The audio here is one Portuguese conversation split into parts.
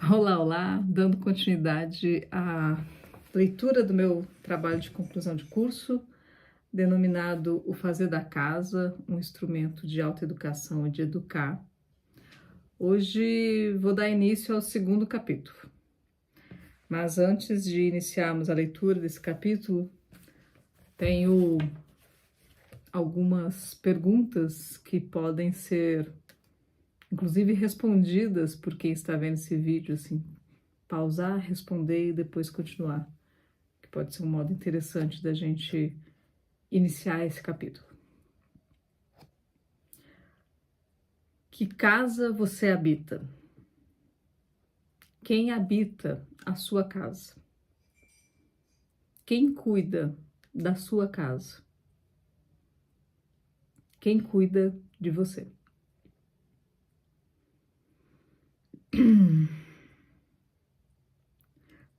Olá, olá, dando continuidade à leitura do meu trabalho de conclusão de curso, denominado O Fazer da Casa, um instrumento de autoeducação e de educar. Hoje vou dar início ao segundo capítulo. Mas antes de iniciarmos a leitura desse capítulo, tenho algumas perguntas que podem ser, inclusive, respondidas por quem está vendo esse vídeo, assim, pausar, responder e depois continuar. Que pode ser um modo interessante da gente iniciar esse capítulo. Que casa você habita? Quem habita a sua casa? Quem cuida da sua casa? Quem cuida de você?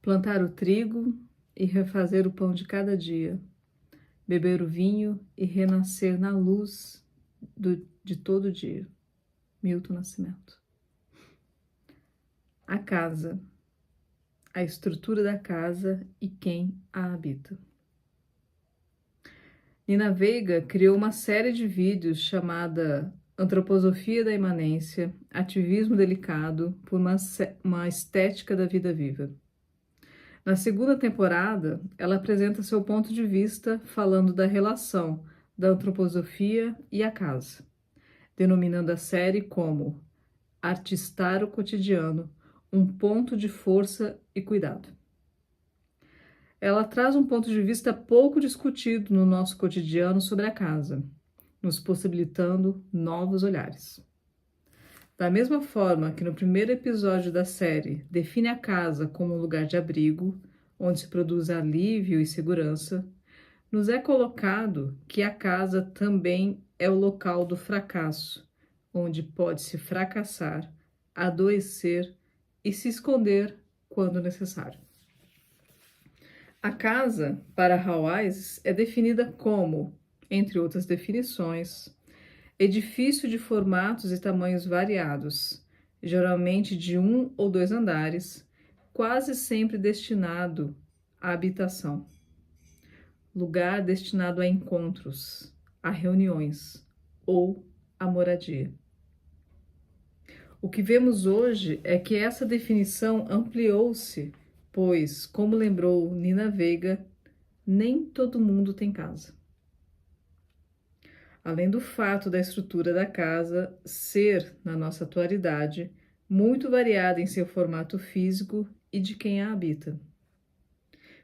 Plantar o trigo e refazer o pão de cada dia, beber o vinho e renascer na luz de todo dia. Milton Nascimento. A casa, a estrutura da casa e quem a habita. Nina Veiga criou uma série de vídeos chamada Antroposofia da Imanência, Ativismo Delicado por uma Estética da Vida Viva. Na segunda temporada, ela apresenta seu ponto de vista falando da relação da antroposofia e a casa, denominando a série como Artistar o Cotidiano, um ponto de força e cuidado. Ela traz um ponto de vista pouco discutido no nosso cotidiano sobre a casa, nos possibilitando novos olhares. Da mesma forma que no primeiro episódio da série define a casa como um lugar de abrigo, onde se produz alívio e segurança, nos é colocado que a casa também é o local do fracasso, onde pode-se fracassar, adoecer e se esconder quando necessário. A casa, para Hawes, é definida como, entre outras definições, edifício de formatos e tamanhos variados, geralmente de 1 ou 2 andares, quase sempre destinado à habitação. Lugar destinado a encontros, a reuniões ou à moradia. O que vemos hoje é que essa definição ampliou-se, pois, como lembrou Nina Veiga, nem todo mundo tem casa. Além do fato da estrutura da casa ser, na nossa atualidade, muito variada em seu formato físico e de quem a habita.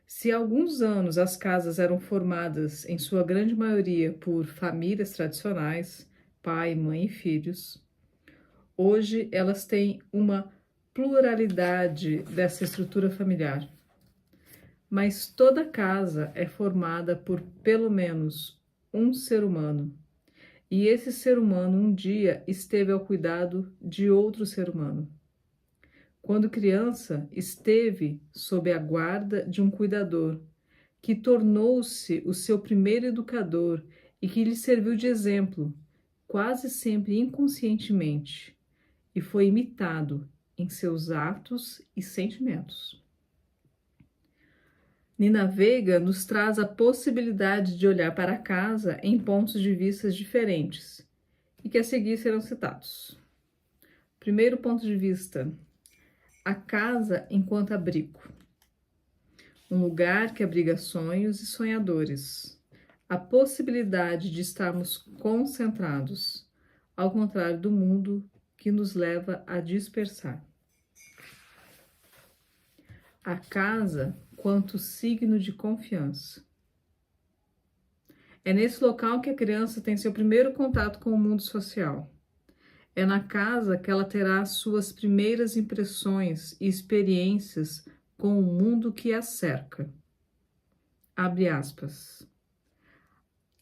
Se há alguns anos as casas eram formadas, em sua grande maioria, por famílias tradicionais, pai, mãe e filhos, hoje elas têm uma pluralidade dessa estrutura familiar. Mas toda casa é formada por pelo menos um ser humano. E esse ser humano um dia esteve ao cuidado de outro ser humano. Quando criança, esteve sob a guarda de um cuidador, que tornou-se o seu primeiro educador e que lhe serviu de exemplo, quase sempre inconscientemente, e foi imitado em seus atos e sentimentos. Nina Veiga nos traz a possibilidade de olhar para a casa em pontos de vista diferentes, e que a seguir serão citados. Primeiro ponto de vista: a casa enquanto abrigo. Um lugar que abriga sonhos e sonhadores. A possibilidade de estarmos concentrados, ao contrário do mundo que nos leva a dispersar. A casa quanto signo de confiança. É nesse local que a criança tem seu primeiro contato com o mundo social. É na casa que ela terá suas primeiras impressões e experiências com o mundo que a cerca. Abre aspas.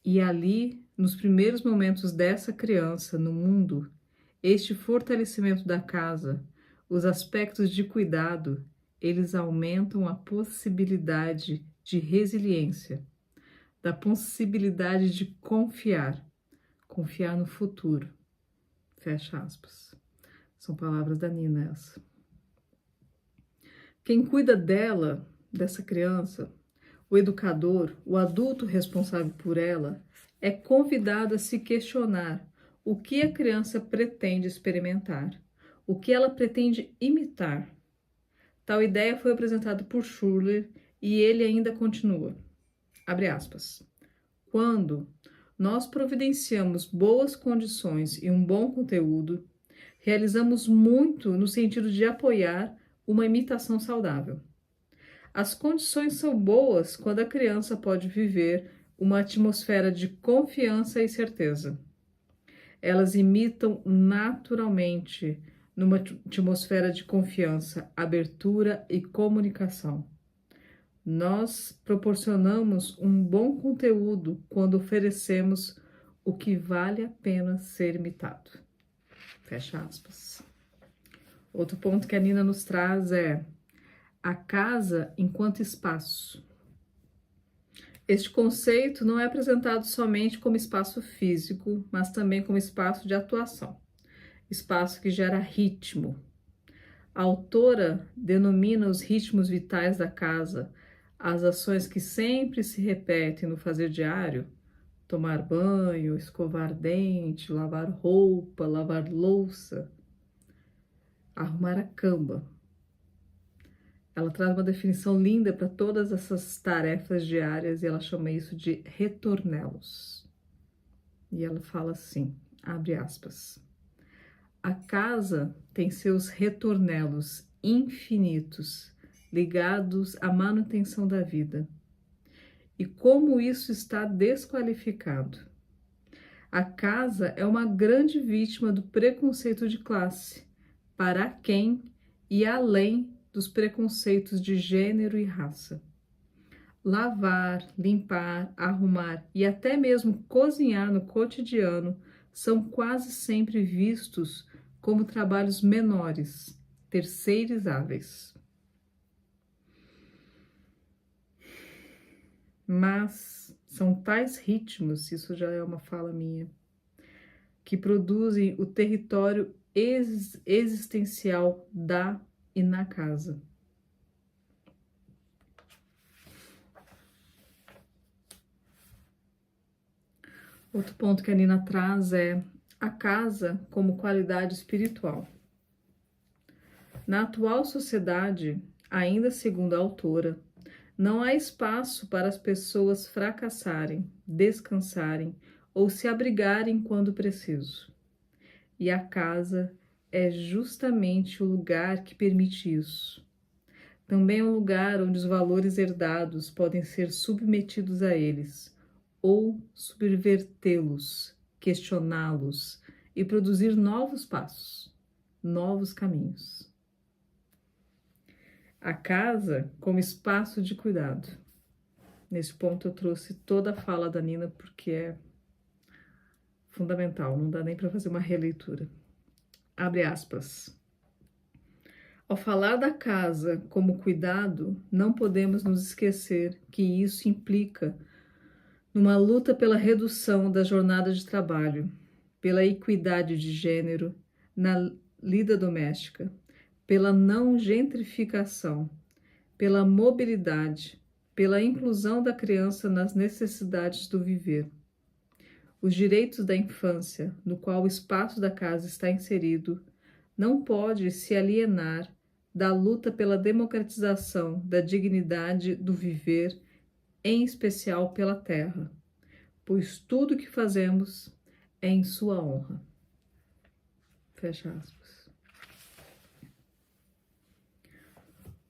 E ali, nos primeiros momentos dessa criança no mundo, este fortalecimento da casa, os aspectos de cuidado, eles aumentam a possibilidade de resiliência, da possibilidade de confiar no futuro. Fecha aspas. São palavras da Nina essa. Quem cuida dela, dessa criança, o educador, o adulto responsável por ela, é convidado a se questionar o que a criança pretende experimentar, o que ela pretende imitar. Tal ideia foi apresentada por Schuller e ele ainda continua. Abre aspas. Quando nós providenciamos boas condições e um bom conteúdo, realizamos muito no sentido de apoiar uma imitação saudável. As condições são boas quando a criança pode viver uma atmosfera de confiança e certeza. Elas imitam naturalmente numa atmosfera de confiança, abertura e comunicação. Nós proporcionamos um bom conteúdo quando oferecemos o que vale a pena ser imitado. Fecha aspas. Outro ponto que a Nina nos traz é a casa enquanto espaço. Este conceito não é apresentado somente como espaço físico, mas também como espaço de atuação, espaço que gera ritmo. A autora denomina os ritmos vitais da casa, as ações que sempre se repetem no fazer diário, tomar banho, escovar dente, lavar roupa, lavar louça, arrumar a cama. Ela traz uma definição linda para todas essas tarefas diárias e ela chama isso de retornelos. E ela fala assim, abre aspas, a casa tem seus retornelos infinitos ligados à manutenção da vida. E como isso está desqualificado? A casa é uma grande vítima do preconceito de classe, para quem e além dos preconceitos de gênero e raça. Lavar, limpar, arrumar e até mesmo cozinhar no cotidiano são quase sempre vistos como trabalhos menores, terceirizáveis. Mas são tais ritmos, isso já é uma fala minha, que produzem o território existencial da e na casa. Outro ponto que a Nina traz é a casa como qualidade espiritual. Na atual sociedade, ainda segundo a autora, não há espaço para as pessoas fracassarem, descansarem ou se abrigarem quando preciso. E a casa é justamente o lugar que permite isso. Também é um lugar onde os valores herdados podem ser submetidos a eles, ou subvertê-los, questioná-los e produzir novos passos, novos caminhos. A casa como espaço de cuidado. Nesse ponto eu trouxe toda a fala da Nina porque é fundamental, não dá nem para fazer uma releitura. Abre aspas. Ao falar da casa como cuidado, não podemos nos esquecer que isso implica numa luta pela redução da jornada de trabalho, pela equidade de gênero na lida doméstica, pela não gentrificação, pela mobilidade, pela inclusão da criança nas necessidades do viver. Os direitos da infância, no qual o espaço da casa está inserido, não pode se alienar da luta pela democratização da dignidade do viver, em especial pela terra, pois tudo o que fazemos é em sua honra. Fecha aspas.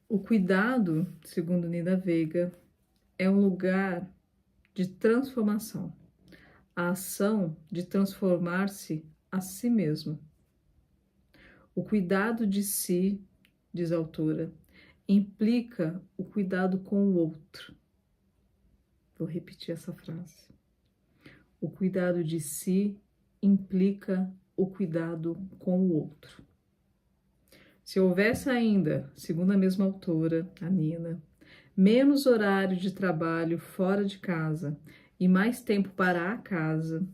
O cuidado, segundo Nina Veiga, é um lugar de transformação, a ação de transformar-se a si mesmo. O cuidado de si, diz a autora, implica o cuidado com o outro. Vou repetir essa frase. O cuidado de si implica o cuidado com o outro. Se houvesse ainda, segundo a mesma autora, a Nina, menos horário de trabalho fora de casa e mais tempo para a casa,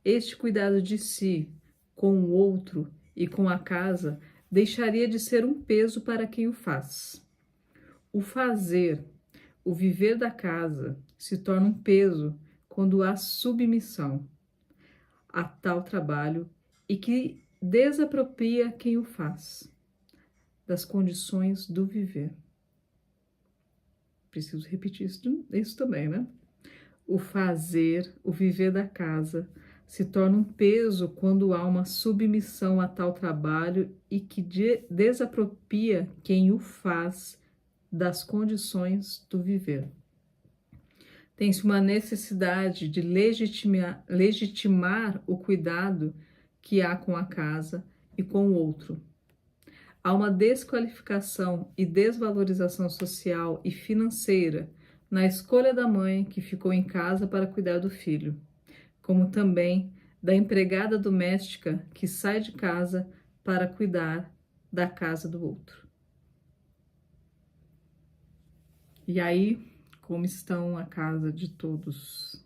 este cuidado de si, com o outro e com a casa deixaria de ser um peso para quem o faz. O fazer, o viver da casa, se torna um peso quando há submissão a tal trabalho e que desapropria quem o faz das condições do viver. Preciso repetir isso também, né? O fazer, o viver da casa, se torna um peso quando há uma submissão a tal trabalho e que desapropria quem o faz das condições do viver. Tem-se uma necessidade de legitimar o cuidado que há com a casa e com o outro. Há uma desqualificação e desvalorização social e financeira na escolha da mãe que ficou em casa para cuidar do filho, como também da empregada doméstica que sai de casa para cuidar da casa do outro. E aí, como estão a casa de todos?